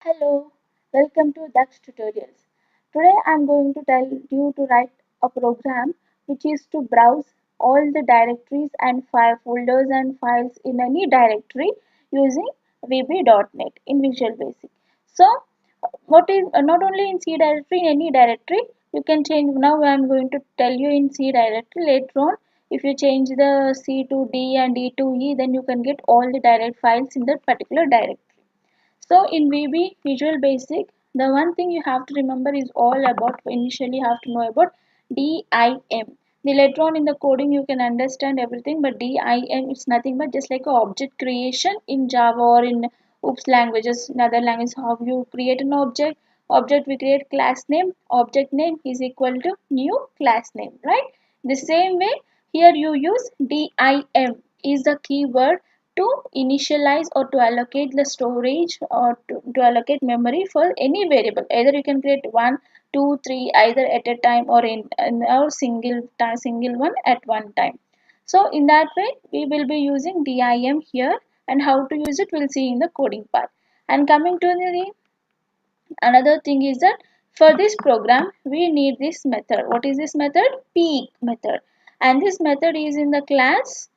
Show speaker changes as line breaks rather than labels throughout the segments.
Hello, welcome to Dhaksh tutorials. Today I am going to tell you to write a program which is to browse all the directories and file folders and files in any directory using VB.NET in Visual Basic. So, what is not only in C directory, in any directory, you can change. Now I am going to tell you in C directory. Later on, if you change the C to D and D to E, then you can get all the direct files in that particular directory. So in VB Visual Basic, the one thing you have to remember is all about initially you have to know about DIM. The later on in the coding you can understand everything, but DIM is nothing but just like a object creation in Java or in OOPS languages. In other languages, how you create an object. Object we create class name. Object name is equal to new class name, right? The same way here you use DIM is the keyword to initialize or to allocate the storage or to allocate memory for any variable. Either you can create 1, 2, 3 either at a time or in or single one at one time. So in that way we will be using DIM here, and how to use it we'll see in the coding part. And coming to the another thing is that for this program we need this method. What is this method? Peek method. And this method is in the class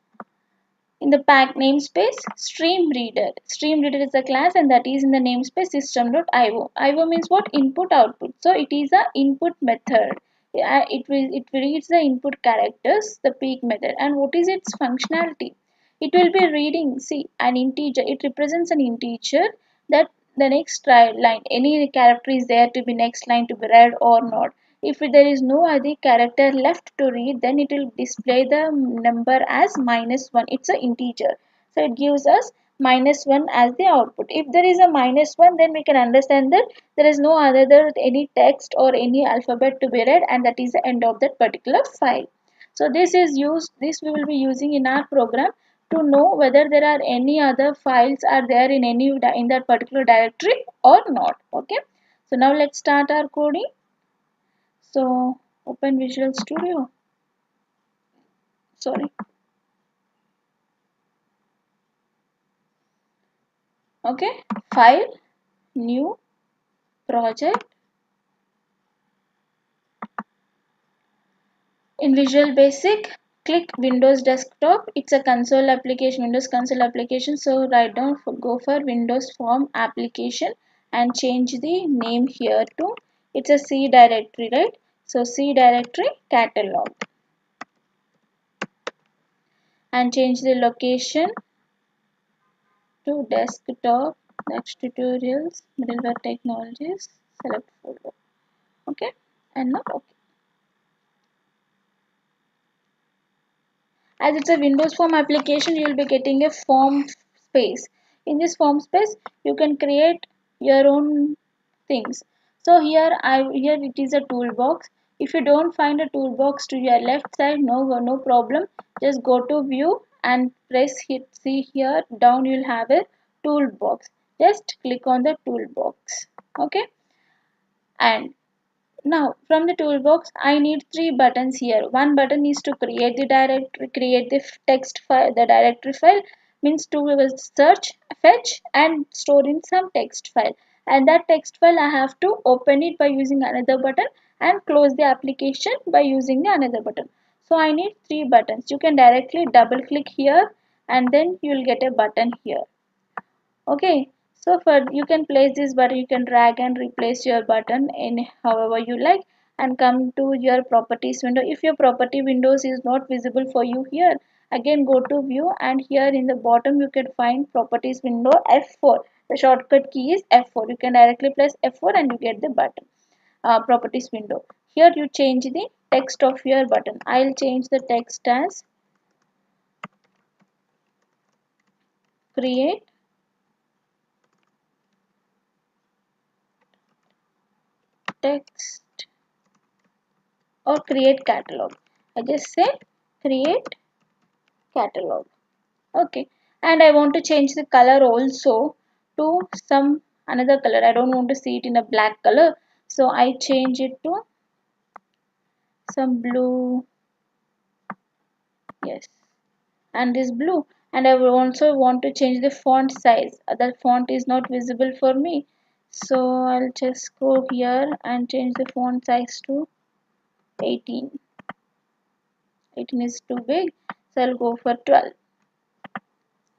in the pack namespace stream reader. Stream reader is the class and that is in the namespace system.io. IO means what? Input output. So it is a input method. It reads the input characters, the peek method. And what is its functionality? It will be reading, see, an integer. It represents an integer that the next line, any character is there to be next line to be read or not. If there is no other character left to read, then it will display the number as -1. It's an integer. So it gives us -1 as the output. If there is a -1, then we can understand that there is no other any text or any alphabet to be read, and that is the end of that particular file. So this we will be using in our program to know whether there are any other files are there in in that particular directory or not. Okay. So now let's start our coding. So open Visual Studio. Sorry. Okay. File, new, project. In Visual Basic, click Windows Desktop. It's a console application, Windows console application. So write down go for Windows Form application and change the name here to, it's a C directory, right? So C directory catalog, and change the location to desktop. Next tutorials, middleware technologies, select folder. Okay, and now okay. As it's a Windows form application, you will be getting a form space. In this form space, you can create your own things. So here it is a toolbox. If you don't find a toolbox to your left side, no problem. Just go to view and press hit. See here down you'll have a toolbox. Just click on the toolbox. Okay, and now from the toolbox I need three buttons here. One button is to create the directory, create the text file, the directory file means to search, fetch and store in some text file. And that text file I have to open it by using another button and close the application by using the another button. So I need three buttons. You can directly double click here and then you will get a button here. Okay, so for you can place this button, you can drag and replace your button in however you like, and come to your properties window. If your property windows is not visible for you here, again go to view and here in the bottom you can find properties window F4. The shortcut key is F4. You can directly press F4 and you get the button properties window. Here you change the text of your button. I'll change the text as create text or create catalog. I just say create catalog. Okay, and I want to change the color also to some another color. I don't want to see it in a black color, so I change it to some blue. Yes, and this blue. And I will also want to change the font size. The font is not visible for me, So I'll just go here and change the font size to 18. 18 is too big, so I'll go for 12.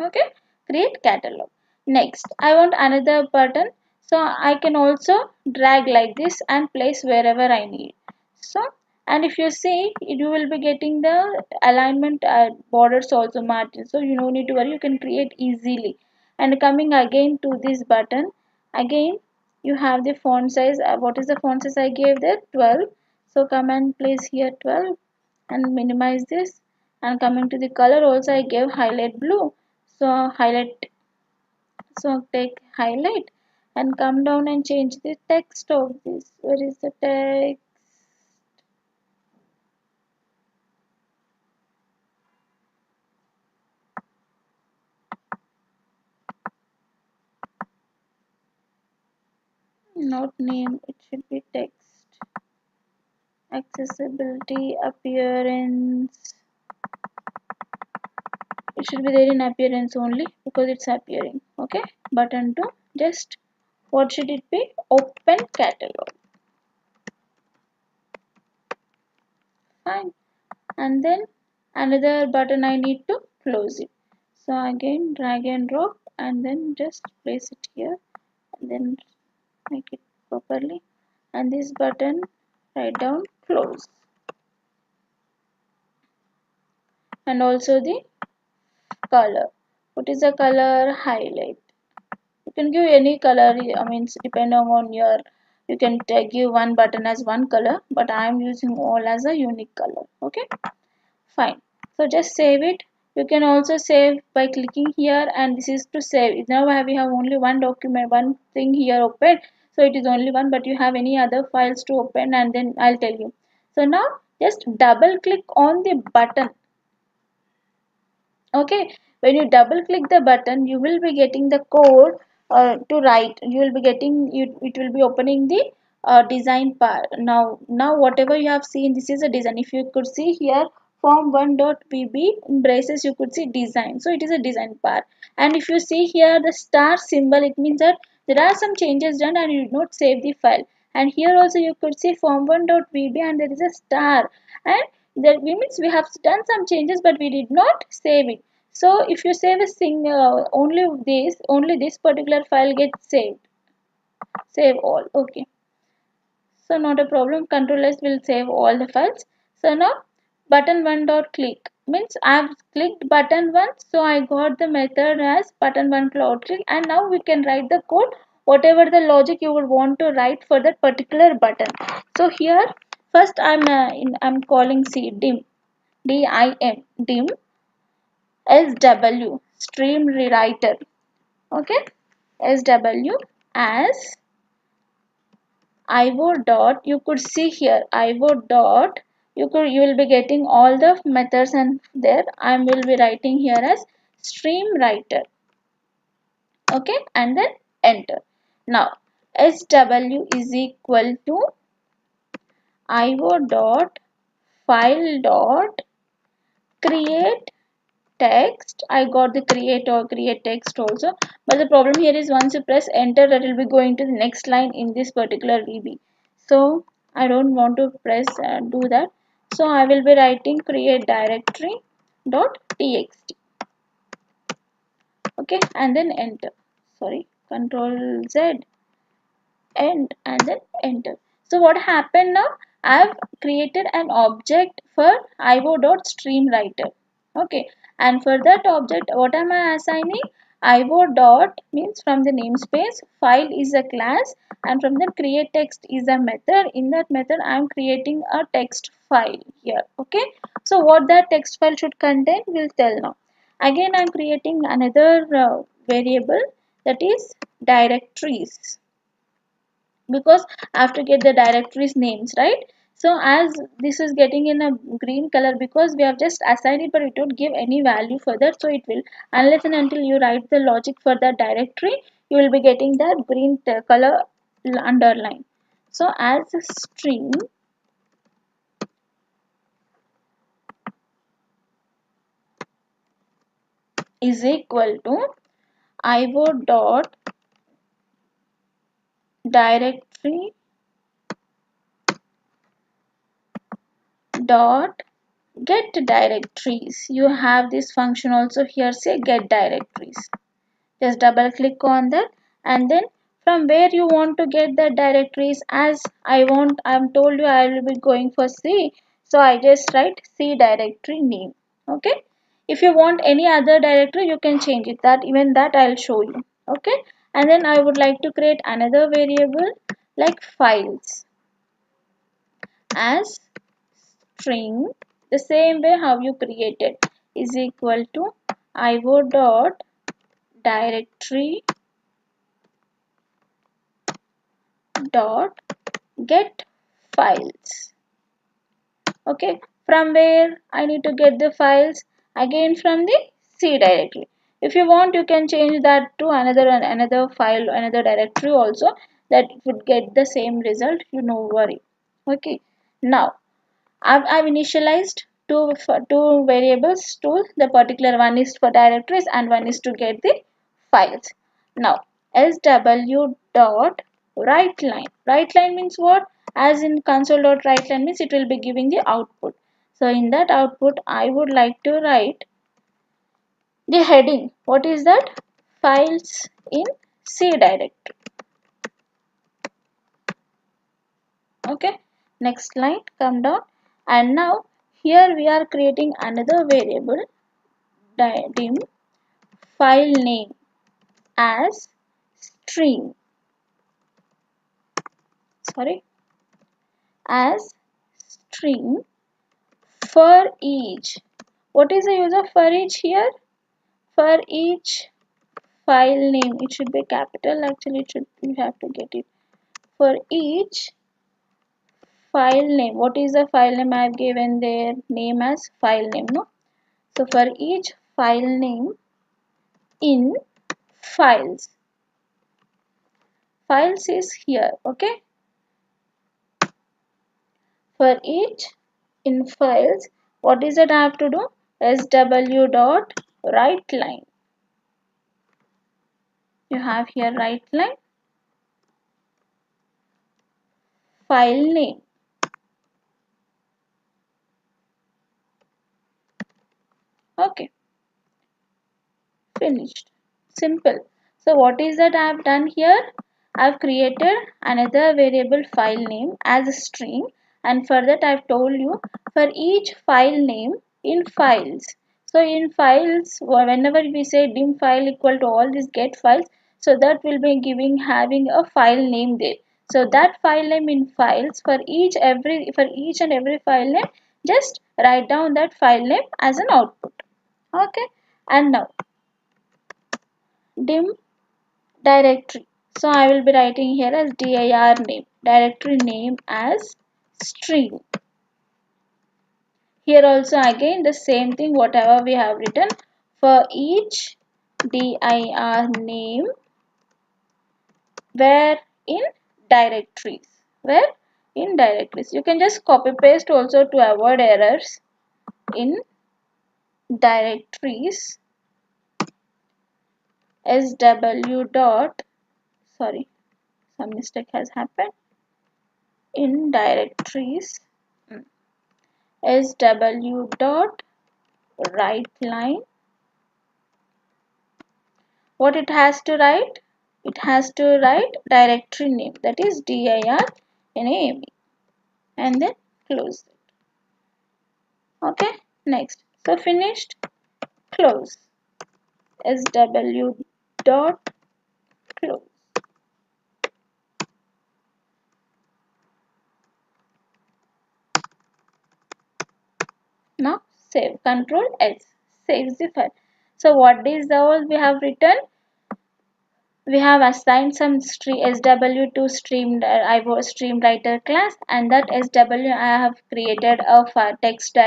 Okay, create catalog. Next, I want another button, so I can also drag like this and place wherever I need. So, and if you see, you will be getting the alignment borders also margin, so you no need to worry, you can create easily. And coming again to this button, again you have the font size. What is the font size I gave there? 12. So come and place here 12 and minimize this. And coming to the color also, I gave highlight blue. So highlight, so take highlight and come down and change the text of this. Where is the text? Not name, it should be text. Accessibility, appearance. It should be there in appearance only because it's appearing. Okay, button 2. Just what should it be? Open catalog. Fine. And then another button I need to close it. So again drag and drop and then just place it here and then make it properly, and this button write down close, and also the color. What is the color? Highlight. You can give any color, I mean depending on your, you can give one button as one color, but I am using all as a unique color. Okay, fine. So just save it. You can also save by clicking here, and this is to save. Now we have only one document, one thing here open. So it is only one, but you have any other files to open, and then I'll tell you. So now just double click on the button. Okay, when you double click the button, you will be getting the code to write. You will be getting you. It will be opening the design part. Now whatever you have seen, this is a design. If you could see here, form1.pb in braces, you could see design. So it is a design part. And if you see here the star symbol, it means that there are some changes done and you did not save the file. And here also you could see form1.pb and there is a star, and that means we have done some changes but we did not save it. So if you save a only this particular file gets saved. Save all. Okay, so not a problem, control S will save all the files. So now button one dot click means I've clicked button one, so I got the method as button one cloud click, and now we can write the code whatever the logic you would want to write for that particular button. So here first I'm calling C dim, dim, dim, SW stream rewriter. Okay, SW as IO dot, you could see here IO dot, you will be getting all the methods, and there I will be writing here as stream writer. Okay, and then enter. Now SW is equal to IO dot file dot create text. I got the create or create text also, but the problem here is once you press enter, that will be going to the next line in this particular VB. So I don't want to press do that. So I will be writing create directory dot txt. Okay, and then enter. Sorry, control Z and then enter. So what happened now? I have created an object for io.streamWriter. Okay, and for that object, what am I assigning? io dot means from the namespace, file is a class, and from the create text is a method. In that method, I am creating a text file here. Okay, so what that text file should contain, we'll tell now. Again, I am creating another variable, that is directories, because I have to get the directories names, right? So as this is getting in a green color because we have just assigned it, but it don't give any value for that, so it will, unless and until you write the logic for that directory, you will be getting that green color underline. So as a string is equal to io dot directory dot get directories. You have this function also here, say get directories. Just double click on that, and then from where you want to get the directories, as I'm told you I will be going for C, so I just write C directory name. Okay, if you want any other directory you can change it, that even that I'll show you. Okay, and then I would like to create another variable like files as string, the same way how you created, is equal to io dot directory dot get files. Okay, from where I need to get the files, again from the C directory. If you want you can change that to another file, another directory also, that would get the same result, you no worry. Okay, now I've initialized two variables to the particular, one is for directories and one is to get the files. Now sw dot write line. Write line means what? As in console dot write line means it will be giving the output. So in that output I would like to write the heading. What is that? Files in C directory. Okay, next line, come down, and now here we are creating another variable dim file name as string, sorry, as string for each. What is the use of for each here? For each file name, it should be capital, actually it should, you have to get it. For each file name, what is the file name? I have given their name as file name, no? So for each file name in files, files is here. Okay, for each in files, what is it I have to do? Sw dot write line. You have here write line file name. Okay, finished. Simple. So what is that I have done here? I have created another variable file name as a string, and for that I have told you for each file name in files. So in files, whenever we say dim file equal to all these get files, so that will be having a file name there. So that file name in files, for each and every file name, just write down that file name as an output. Okay, and now dim directory. So I will be writing here as dir name, directory name as string. Here also again the same thing, whatever we have written, for each dir name where in directories. Where in directories. You can just copy paste also to avoid errors. In directories sw dot, sorry, some mistake has happened, in directories sw dot write line. What it has to write? It has to write directory name, that is dir name, and then close it. Okay, next. So finished, close. Sw dot close. Now save. Control S. Saves the file. So what is the all we have written? We have assigned some SW to stream writer class, and that SW I have created a text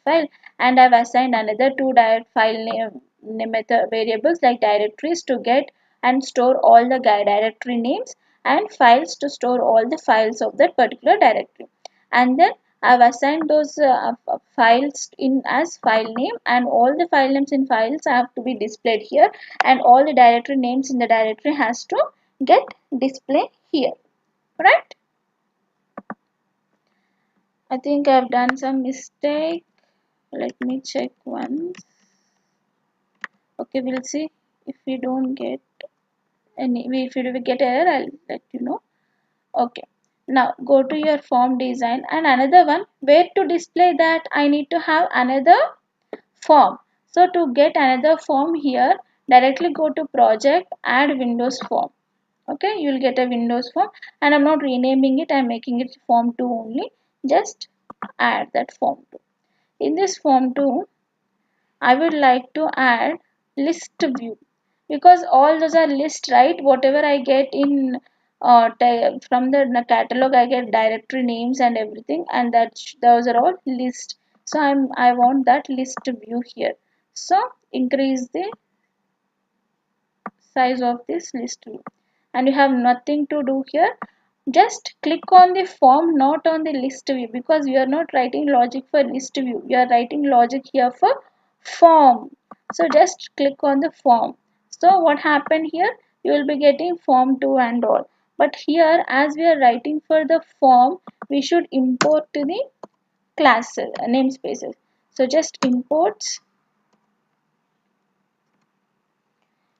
file, and I have assigned another two direct file name method variables like directories to get and store all the directory names, and files to store all the files of that particular directory. And then I have assigned those files in as file name, and all the file names in files have to be displayed here, and all the directory names in the directory has to get displayed here. right? I think I've done some mistake. Let me check once. Okay, we'll see if we don't get any. If we get error, I'll let you know. Okay. Now go to your form design, and another one, where to display that I need to have another form. So to get another form here, directly go to project, add Windows form. Okay, you'll get a Windows form, and I'm not renaming it, I'm making it form 2 only. Just add that form 2. In this form 2, I would like to add list view, because all those are list, right? Whatever I get in from the catalog, I get directory names and everything, and those are all list. So I want that list view here. So increase the size of this list view, and you have nothing to do here. Just click on the form, not on the list view, because we are not writing logic for list view, we are writing logic here for form. So just click on the form. So what happened here, you will be getting form 2 and all, but here as we are writing for the form, we should import to the classes namespaces. So just imports,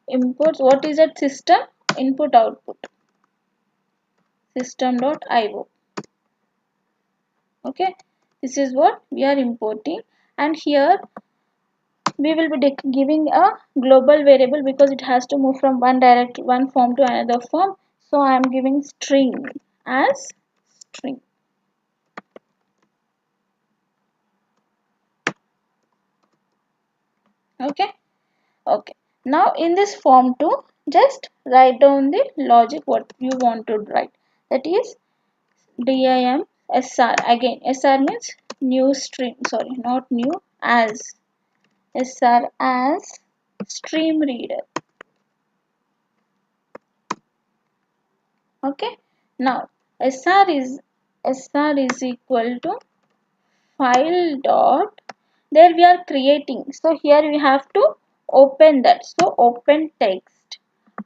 what is that? System input output, system.io. Okay, this is what we are importing, and here we will be giving a global variable, because it has to move from one form to another form. So I am giving string as string. Okay. Okay, now in this form 2, just write down the logic what you want to write, that is dim sr. Again, sr means new string, sorry, not new, as sr as stream reader. Okay, now sr is equal to file dot, there we are creating, so here we have to open that. So open text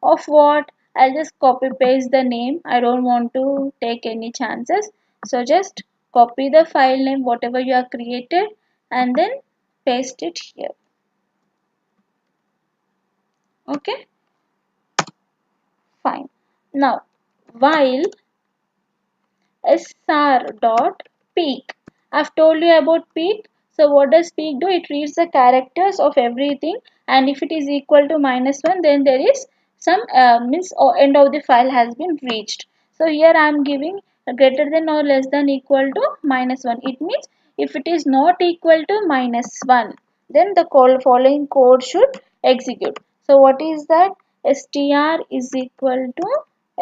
of what, I'll just copy paste the name, I don't want to take any chances. So just copy the file name whatever you have created, and then paste it here. Okay, fine. Now while sr dot peak, I've told you about peak. So what does peak do? It reads the characters of everything, and if it is equal to -1, then there is some means or end of the file has been reached. So here I am giving greater than or less than equal to -1. It means if it is not equal to -1, then the following code should execute. So what is that? Str is equal to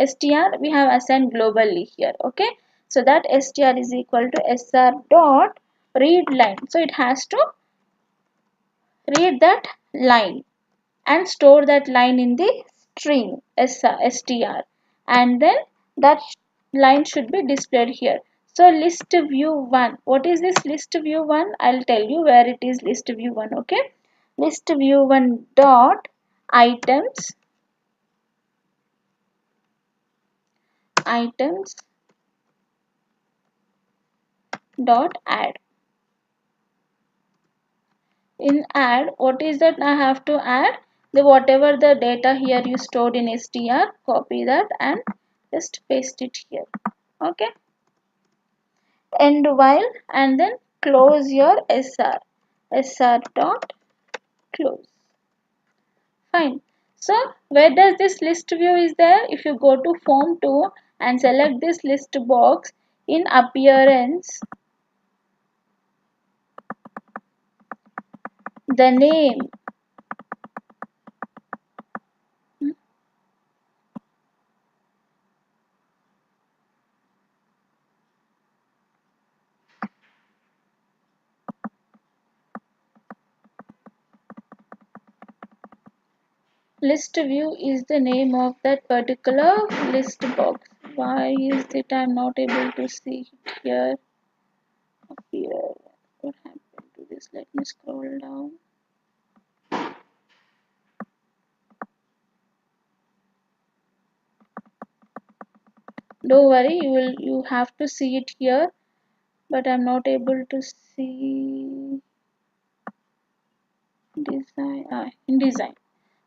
str, we have assigned globally here. Okay, so that str is equal to sr dot read line. So it has to read that line and store that line in the string str, and then that line should be displayed here. So list view 1, what is this list view 1? I'll tell you where it is list view 1. Okay, list view 1 dot items dot add. In add, what is that I have to add? The whatever the data here you stored in str, copy that and just paste it here. Okay, end while, and then close your sr dot close. Fine. So where does this list view is there? If you go to form 2 and select this list box, in appearance, the name, list view is the name of that particular list box. Why is it I'm not able to see it here? Up here. What happened to this? Let me scroll down. Don't worry, you have to see it here, but I'm not able to see design in design.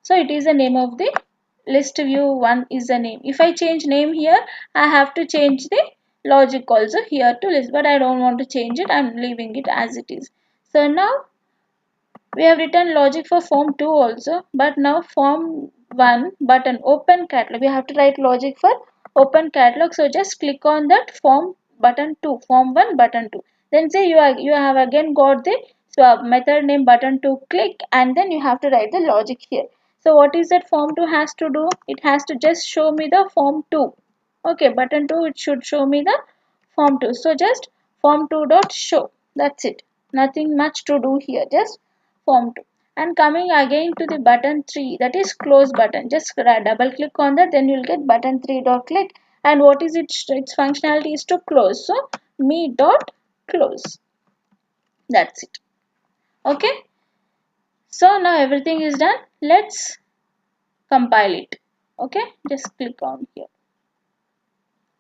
So it is the name of the list view. One is the name. If I change name here, I have to change the logic also here to list, but I don't want to change it. I'm leaving it as it is. So now we have written logic for form 2 also, but now form 1 button open catalog. We have to write logic for open catalog. So just click on that form button 2, form 1 button 2. Then say you have again got the method name button 2, click, and then you have to write the logic here. So what is that form 2 has to do? It has to just show me the form 2. Okay, button 2, it should show me the form 2. So just form 2 dot show. That's it. Nothing much to do here. Just form 2. And coming again to the button 3, that is close button. Just double click on that, then you'll get button 3 dot click. And what is its functionality is to close. So me dot close. That's it. Okay. So now everything is done. Let's compile it. Okay. Just click on here.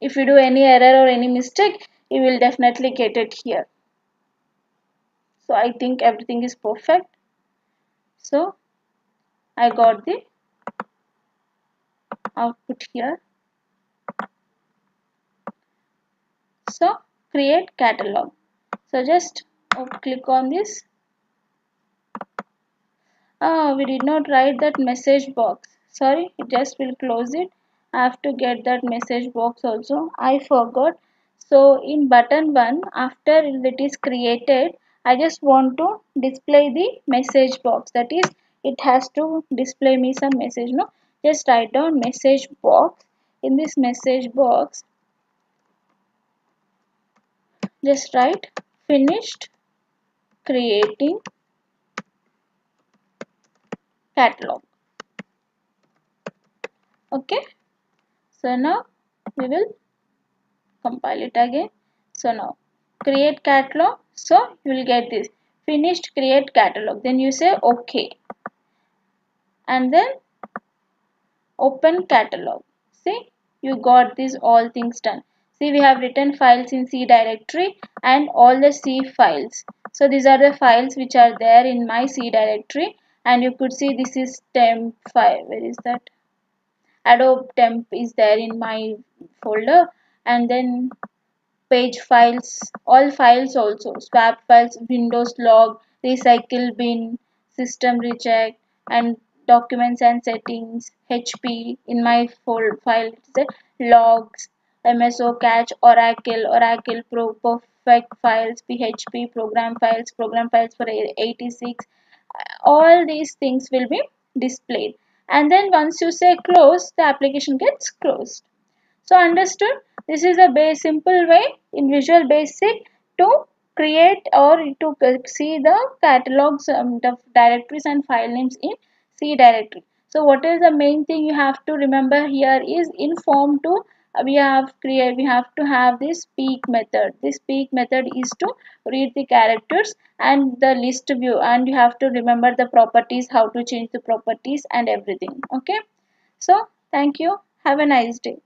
If you do any error or any mistake, you will definitely get it here. So I think everything is perfect. So I got the output here. So create catalog. So just click on this. We did not write that message box. Sorry, it just will close it. I have to get that message box also. I forgot. So in button 1, after it is created, I just want to display the message box. That is, it has to display me some message. No, just write down message box. In this message box, just write finished creating catalog. Okay. So now we will compile it again. So now create catalog. So you will get this finished create catalog. Then you say OK. And then open catalog. See, you got these all things done. See, we have written files in C directory and all the C files. So these are the files which are there in my C directory, and you could see this is temp file. Where is that? Adobe temp is there in my folder, and then page files, all files also, swap files, Windows log, recycle bin, system reject, and documents and settings, HP in my file, logs, MSO catch, Oracle Pro, perfect files, PHP, program files for 86. All these things will be displayed. And then once you say close, the application gets closed. So understood? This is a simple way in Visual Basic to create or to see the catalogs, the directories and file names in C directory. So what is the main thing you have to remember here is in form 2 we have to have this speak method. This speak method is to read the characters and the list view, and you have to remember the properties, how to change the properties and everything. Okay. So thank you. Have a nice day.